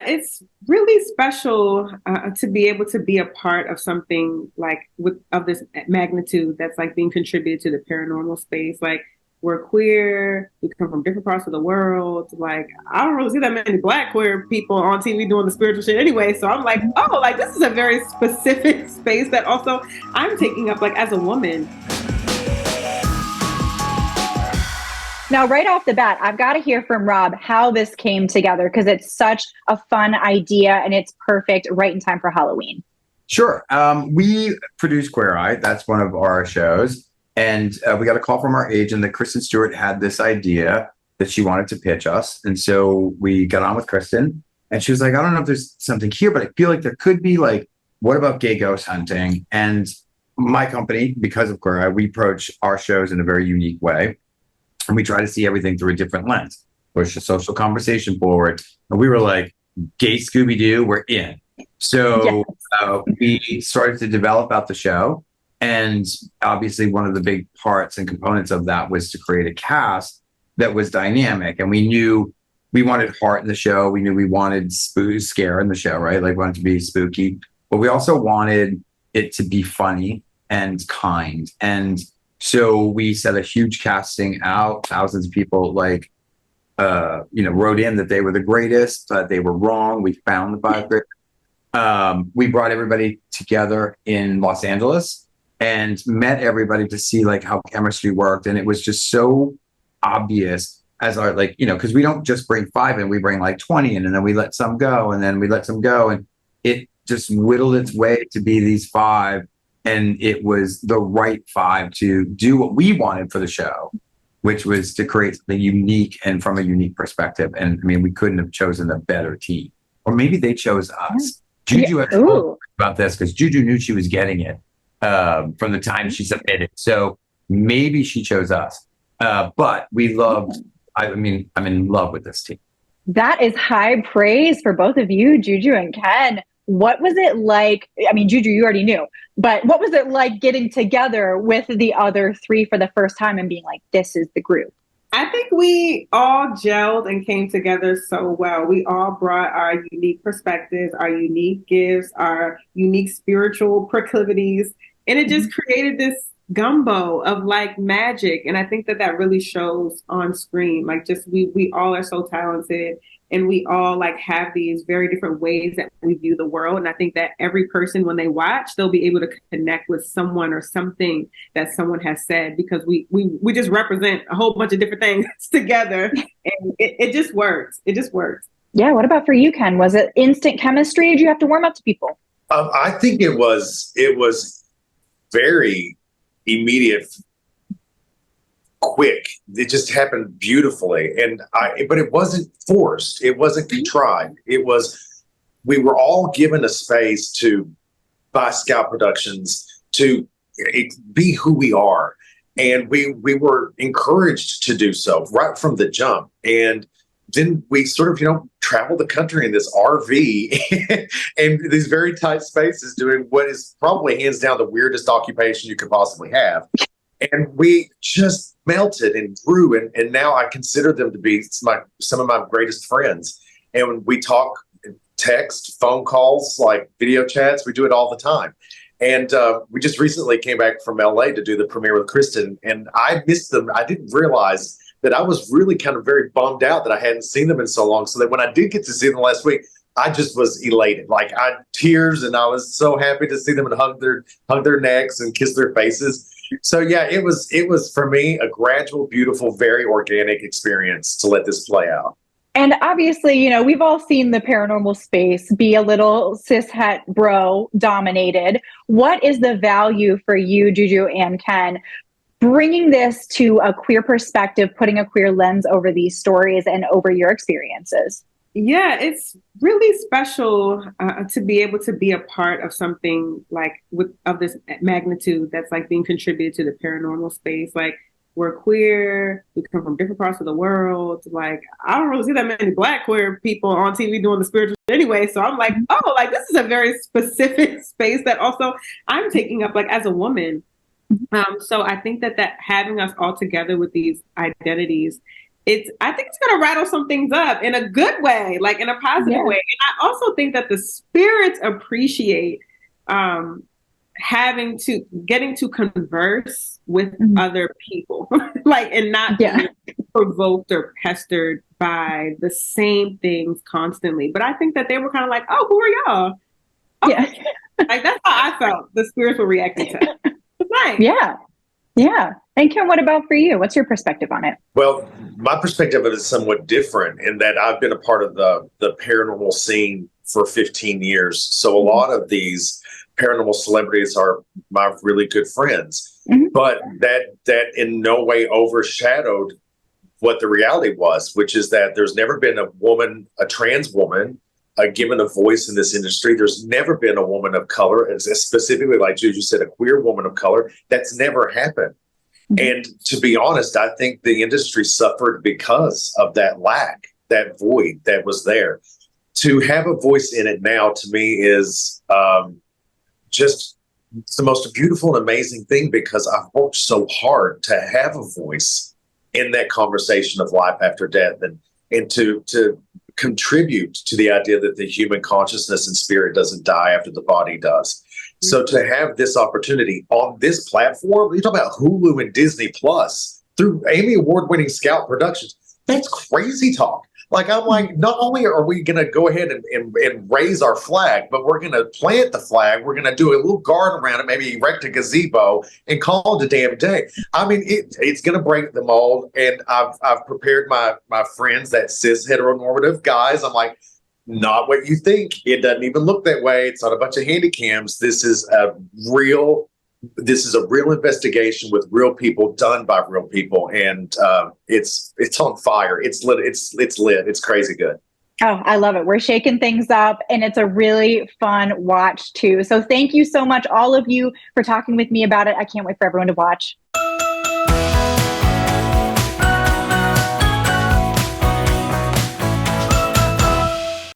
it's really special to be able to be a part of something like of this magnitude that's like being contributed to the paranormal space. Like we're queer, we come from different parts of the world. Like I don't really see that many Black queer people on TV doing the spiritual shit anyway. So I'm like, oh, like this is a very specific space that also I'm taking up like as a woman. Now, right off the bat, I've got to hear from Rob how this came together because it's such a fun idea and it's perfect right in time for Halloween. Sure. We produce Queer Eye. That's one of our shows. And we got a call from our agent that Kristen Stewart had this idea that she wanted to pitch us. And so we got on with Kristen and she was like, I don't know if there's something here, but I feel like there could be like, what about gay ghost hunting? And my company, because of Queer Eye, we approach our shows in a very unique way. And we try to see everything through a different lens, push the social conversation forward. And we were like, gay Scooby-Doo, we're in. So we started to develop out the show. And obviously one of the big parts and components of that was to create a cast that was dynamic. And we knew we wanted heart in the show. We knew we wanted scare in the show, right? Like we wanted to be spooky. But we also wanted it to be funny and kind. And so we set a huge casting out. Thousands of people wrote in that they were the greatest, but they were wrong. We found the five great. We brought everybody together in Los Angeles and met everybody to see like how chemistry worked. And it was just so obvious as our because we don't just bring five in, we bring like 20 in and then we let some go and then we let some go. And it just whittled its way to be these five. And it was the right five to do what we wanted for the show, which was to create something unique and from a unique perspective. And I mean, we couldn't have chosen a better team. Or maybe they chose us. Juju had spoken about this because Juju knew she was getting it from the time she submitted. So maybe she chose us. But we loved, I'm in love with this team. That is high praise for both of you, Juju and Ken. What was it like? I mean, Juju, you already knew, but what was it like getting together with the other three for the first time and being like, this is the group? I think we all gelled and came together so well. We all brought our unique perspectives, our unique gifts, our unique spiritual proclivities, and it just created this gumbo of like magic. And I think that really shows on screen. Like just we all are so talented. And we all like have these very different ways that we view the world. And I think that every person, when they watch, they'll be able to connect with someone or something that someone has said because we just represent a whole bunch of different things together. And it just works. It just works. Yeah. What about for you, Ken? Was it instant chemistry? Did you have to warm up to people? I think it was very immediate, quick. It just happened beautifully. But it wasn't forced. It wasn't contrived. We were all given a space by Scout Productions to be who we are. And we were encouraged to do so right from the jump. And then we sort of, traveled the country in this RV and these very tight spaces doing what is probably hands down the weirdest occupation you could possibly have. And we just melted and grew. And now I consider them to be some of my greatest friends. And we talk, text, phone calls, like video chats. We do it all the time. And we just recently came back from LA to do the premiere with Kristen. And I missed them. I didn't realize that I was really kind of very bummed out that I hadn't seen them in so long. So that when I did get to see them last week, I just was elated. Like I had tears and I was so happy to see them and hug their necks and kiss their faces. So yeah, it was for me a gradual, beautiful, very organic experience to let this play out. And obviously, we've all seen the paranormal space be a little cishet bro dominated. What is the value for you, Juju and Ken, bringing this to a queer perspective, putting a queer lens over these stories and over your experiences? Yeah, it's really special to be able to be a part of something like of this magnitude that's like being contributed to the paranormal space. Like we're queer, we come from different parts of the world. Like I don't really see that many Black queer people on TV doing the spiritual anyway. So I'm like, oh, like this is a very specific space that also I'm taking up like as a woman. So I think that having us all together with these identities I think it's going to rattle some things up in a good way, like in a positive way. And I also think that the spirits appreciate getting to converse with other people, like, and not being provoked or pestered by the same things constantly. But I think that they were kind of like, oh, who are y'all? Oh, Yeah. like that's how I felt the spirits were reacting to it. Nice. Yeah. Yeah. And Kim, what about for you? What's your perspective on it? Well, my perspective of it is somewhat different in that I've been a part of the paranormal scene for 15 years. So a lot of these paranormal celebrities are my really good friends, but that in no way overshadowed what the reality was, which is that there's never been a trans woman, given a voice in this industry. There's never been a woman of color, and specifically, like Juju said, a queer woman of color. That's never happened. And to be honest, I think the industry suffered because of that lack, that void that was there. To have a voice in it now, to me, is just the most beautiful and amazing thing, because I've worked so hard to have a voice in that conversation of life after death, and to contribute to the idea that the human consciousness and spirit doesn't die after the body does. So to have this opportunity on this platform, you talk about Hulu and Disney Plus through Emmy Award-winning Scout Productions, that's crazy talk. Like, I'm like, not only are we going to go ahead and raise our flag, but we're going to plant the flag. We're going to do a little garden around it, maybe erect a gazebo and call it a damn day. I mean, it's going to break the mold. And I've prepared my friends, that cis heteronormative guys. I'm like, not what you think. It doesn't even look that way. It's not a bunch of handy cams. This is a real investigation with real people, done by real people, and it's on fire. It's lit. It's lit. It's crazy good. Oh, I love it. We're shaking things up, and it's a really fun watch too. So thank you so much, all of you, for talking with me about it. I can't wait for everyone to watch.